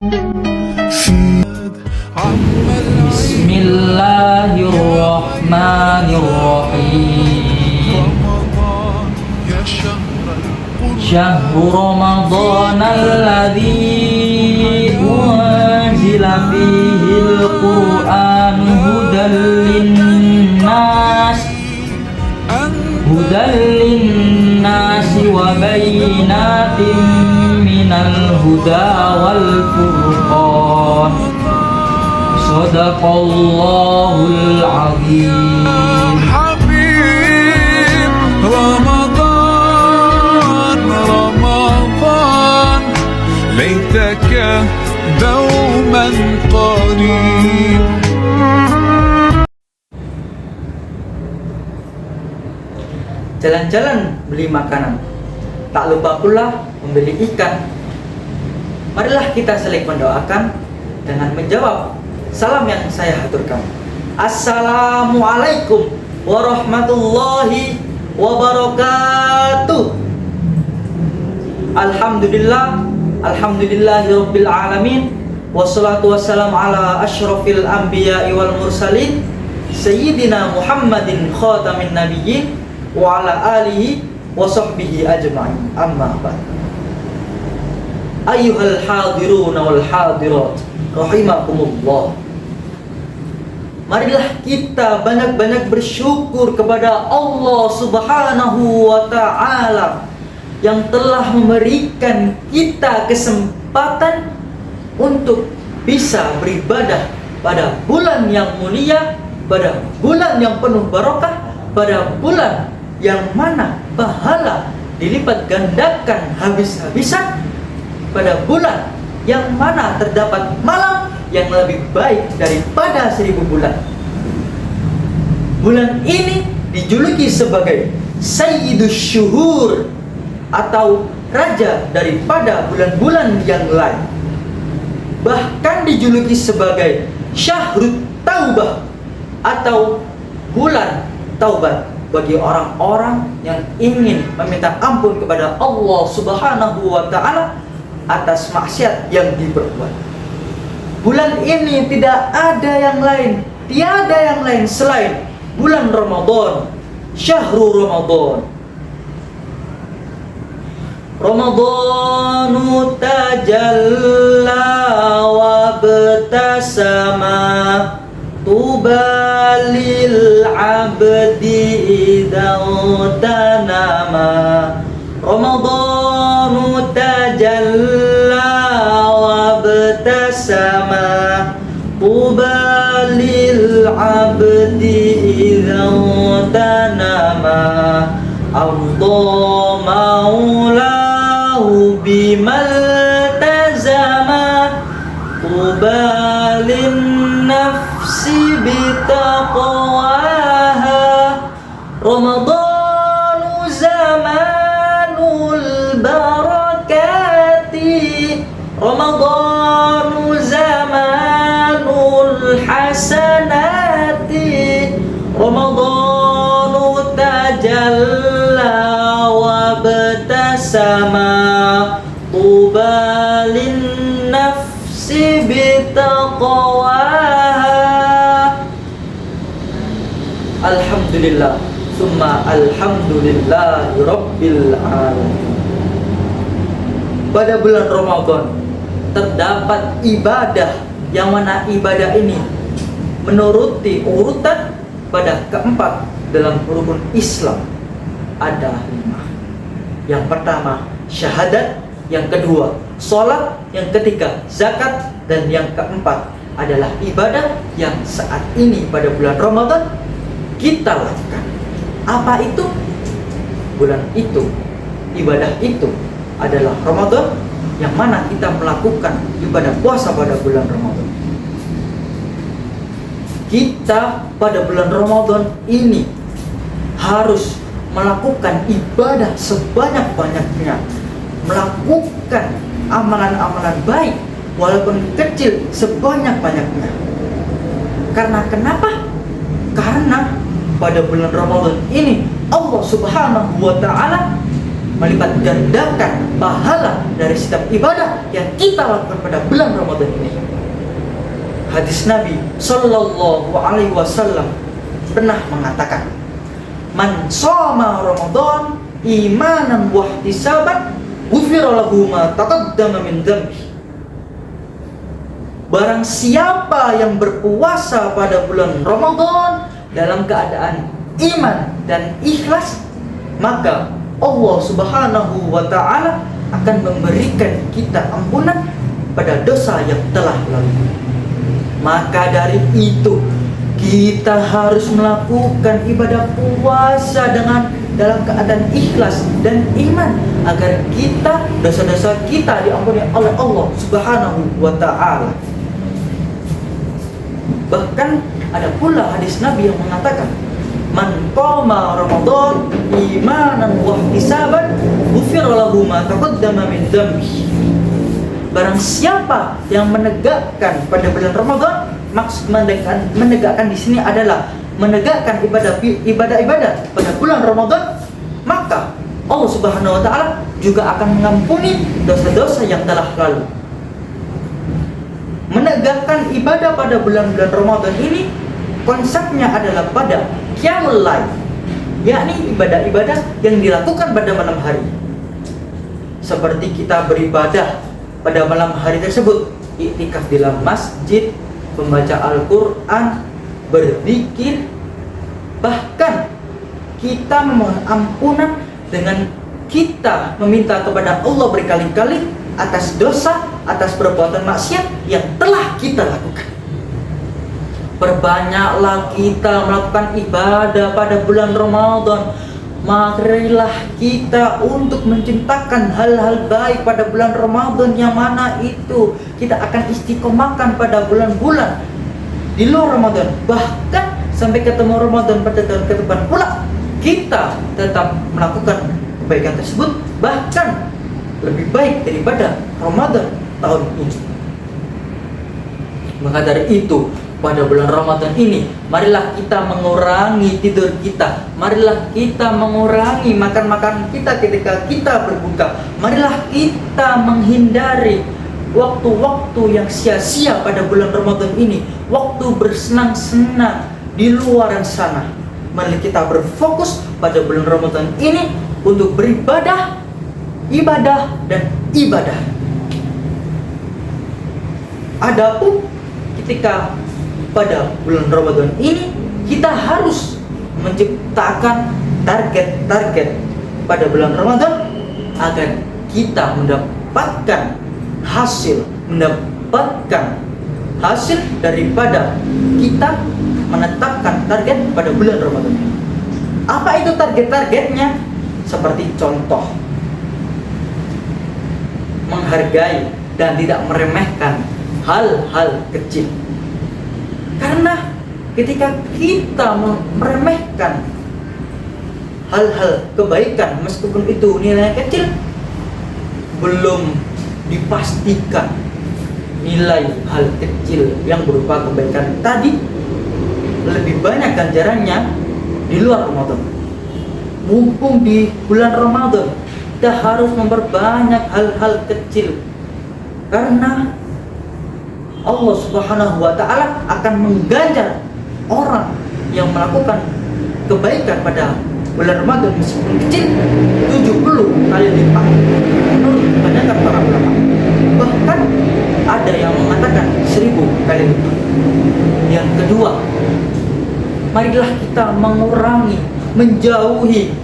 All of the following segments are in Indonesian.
Bismillahirrahmanirrahim. Syahru Ramadan alladzi unzila fihil Qur'an hudan linnas wa bayyinatin minal huda wal furqan. Sadaqallahul azim. Habib Ramadan laitaka dauman qarib. Jalan-jalan beli makanan, tak lupa pula membeli ikan. Marilah kita saling mendoakan dengan menjawab salam yang saya haturkan. Assalamualaikum warahmatullahi wabarakatuh. Alhamdulillahirabbil alamin. Wassalatu wassalamu ala asyrafil anbiya'i wal mursalin sayyidina Muhammadin khatamin nabiyyin wa ala alihi wa sahbihi ajma'in. Amma ba'd. Ayyuhal hadiruna wal hadirat rahimakumullah. Marilah kita banyak-banyak bersyukur kepada Allah Subhanahu wa ta'ala yang telah memberikan kita kesempatan untuk bisa beribadah pada bulan yang mulia, pada bulan yang penuh barokah, pada bulan yang mana pahala dilipat gandakan habis-habisan, pada bulan yang mana terdapat malam yang lebih baik daripada 1000 bulan. Bulan ini dijuluki sebagai Sayyidus Syuhur atau raja daripada bulan-bulan yang lain. Bahkan dijuluki sebagai Syahrut Taubah atau bulan taubat bagi orang-orang yang ingin meminta ampun kepada Allah Subhanahu wa ta'ala atas maksiat yang diperbuat. Bulan ini tidak ada yang lain, tiada yang lain selain bulan Ramadan, Syahrul Ramadan. Ramadanu tajalla wa btasama tubalil abdi idza tanama. Ramadanu tajalla wa btasama tubalil abdi idza tanama. Allah maulahu bimal tazama tubalin nafsi bitaqwaha. Ramadanu zamanul barakati, Ramadanu zamanul hasanati, Ramadanu tajalla wa btasama tubalin nafsi bitaqwaha. Alhamdulillah summa alhamdulillahi rabbil alamin. Pada bulan Ramadan terdapat ibadah yang mana ibadah ini menuruti urutan pada keempat dalam rukun Islam. Ada 5. Yang pertama syahadat, yang kedua sholat, yang ketiga zakat, dan yang keempat adalah ibadah yang saat ini pada bulan Ramadan kita lakukan. Apa itu? Bulan itu, ibadah itu adalah Ramadan, yang mana kita melakukan ibadah puasa pada bulan Ramadan. Kita pada bulan Ramadan ini harus melakukan ibadah sebanyak-banyaknya, melakukan amalan-amalan baik walaupun kecil sebanyak-banyaknya. Karena kenapa? Karena pada bulan Ramadan ini Allah Subhanahu wa ta'ala melipat gandakan pahala dari setiap ibadah yang kita lakukan pada bulan Ramadan ini. Hadis Nabi Sallallahu Alaihi Wasallam pernah mengatakan, "Man shoma Ramadan imanan wa ihtisaban, ghufira lahu ma taqaddama min dzambi." Barang siapa yang berpuasa pada bulan Ramadan dalam keadaan iman dan ikhlas, maka Allah Subhanahu wa Ta'ala akan memberikan kita ampunan pada dosa yang telah lalu. Maka dari itu kita harus melakukan ibadah puasa dalam keadaan ikhlas dan iman, agar kita, dosa-dosa kita diampuni oleh Allah Subhanahu wa Ta'ala. Bahkan ada pula hadis Nabi yang mengatakan, "Man qama Ramadan imanan wa ihtisaban, ghufira lahu ma taqaddama min dzambi." Barang siapa yang menegakkan pada bulan Ramadan, maksud menegakkan di sini adalah menegakkan ibadah-ibadah pada bulan Ramadan, maka Allah Subhanahu wa Ta'ala juga akan mengampuni dosa-dosa yang telah lalu. Menegakkan ibadah pada bulan-bulan Ramadan ini konsepnya adalah pada qiyamul lail, yakni ibadah-ibadah yang dilakukan pada malam hari. Seperti kita beribadah pada malam hari tersebut, iktikaf di dalam masjid, membaca Al-Quran, berzikir, bahkan kita memohon ampunan dengan kita meminta kepada Allah berkali-kali atas dosa, atas perbuatan maksiat yang telah kita lakukan. Perbanyaklah kita melakukan ibadah pada bulan Ramadan. Marilah kita untuk menciptakan hal-hal baik pada bulan Ramadan, yang mana itu kita akan istiqomahkan pada bulan-bulan di luar Ramadan. Bahkan sampai ketemu Ramadan pada tahun ke depan pula, kita tetap melakukan kebaikan tersebut, bahkan lebih baik daripada Ramadan tahun ini. Maka dari itu, pada bulan Ramadan ini, marilah kita mengurangi tidur kita, marilah kita mengurangi makan-makan kita ketika kita berbuka, marilah kita menghindari waktu-waktu yang sia-sia pada bulan Ramadan ini, waktu bersenang-senang di luar sana. Mari kita berfokus pada bulan Ramadan ini untuk beribadah, ibadah dan ibadah. Adapun ketika pada bulan Ramadan ini, kita harus menciptakan target-target pada bulan Ramadan agar kita mendapatkan hasil daripada kita menetapkan target pada bulan Ramadan. Apa itu target-targetnya? Seperti contoh, menghargai dan tidak meremehkan hal-hal kecil. Karena ketika kita meremehkan hal-hal kebaikan, meskipun itu nilainya kecil, belum dipastikan nilai hal kecil yang berupa kebaikan tadi lebih banyak ganjarannya di luar Ramadan. Mumpung di bulan Ramadan, kita harus memperbanyak hal-hal kecil, karena Allah Subhanahu wa Ta'ala akan mengganjar orang yang melakukan kebaikan pada bulan Ramadan meskipun kecil 70 kali lipat menurut kebanyakan para ulama. Bahkan ada yang mengatakan 1000 kali lipat. Yang kedua, marilah kita menjauhi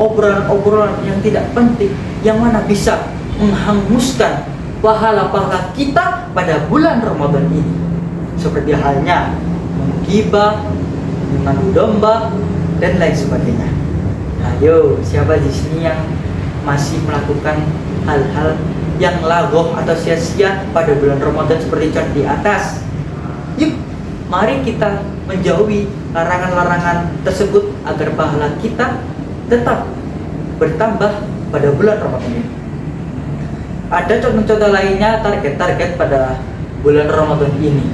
obrolan-obrolan yang tidak penting, yang mana bisa menghanguskan pahala-pahala kita pada bulan Ramadan ini, seperti halnya menggibah, mengadu domba, dan lain sebagainya. Ayo, siapa di sini yang masih melakukan hal-hal yang lagoh atau sia-sia pada bulan Ramadan seperti contoh di atas? Yuk, mari kita menjauhi larangan-larangan tersebut agar pahala kita tetap bertambah pada bulan Ramadan ini. Ada contoh-contoh lainnya target-target pada bulan Ramadan ini,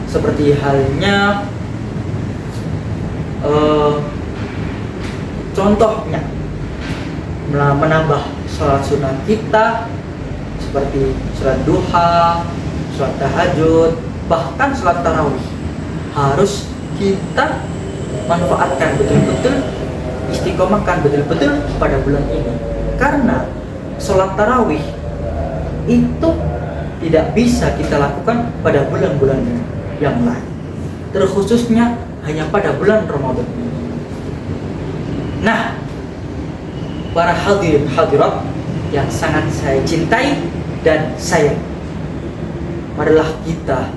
seperti halnya contohnya menambah sholat sunnah kita seperti sholat duha, sholat tahajud, bahkan sholat tarawih harus kita manfaatkan betul-betul, istiqomahkan betul-betul pada bulan ini. Karena sholat tarawih itu tidak bisa kita lakukan pada bulan-bulan yang lain, terkhususnya hanya pada bulan Ramadan. Nah, para hadirin hadirat yang sangat saya cintai dan sayang, marilah kita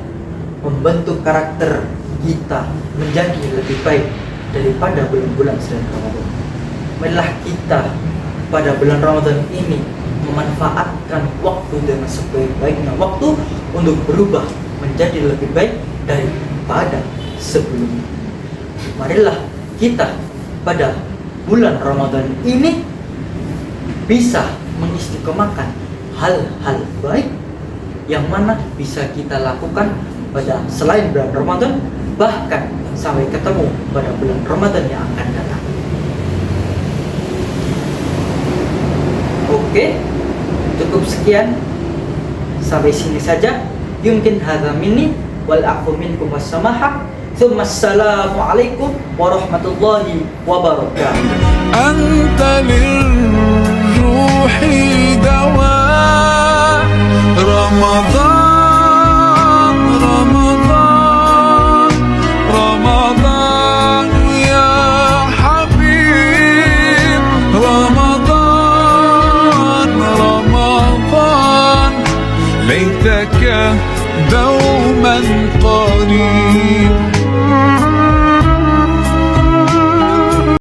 membentuk karakter kita menjadi lebih baik daripada bulan-bulan selain Ramadan. Marilah kita pada bulan Ramadan ini memanfaatkan waktu dengan sebaik-baiknya waktu untuk berubah menjadi lebih baik daripada sebelumnya. Marilah kita pada bulan Ramadan ini bisa mengistiqomahkan hal-hal baik yang mana bisa kita lakukan pada selain bulan Ramadan, bahkan sampai ketemu pada bulan Ramadan yang akan datang. Oke, cukup sekian, sampai sini saja. Yumkin hadza minni wal afu minkum wassamaha. Assalamualaikum warahmatullahi wabarakatuh. Anta lirruhi dawa. Ramadan, Ramadan, Ramadan ya Habib. Ramadan, Ramadan, laitaka دوما قريب.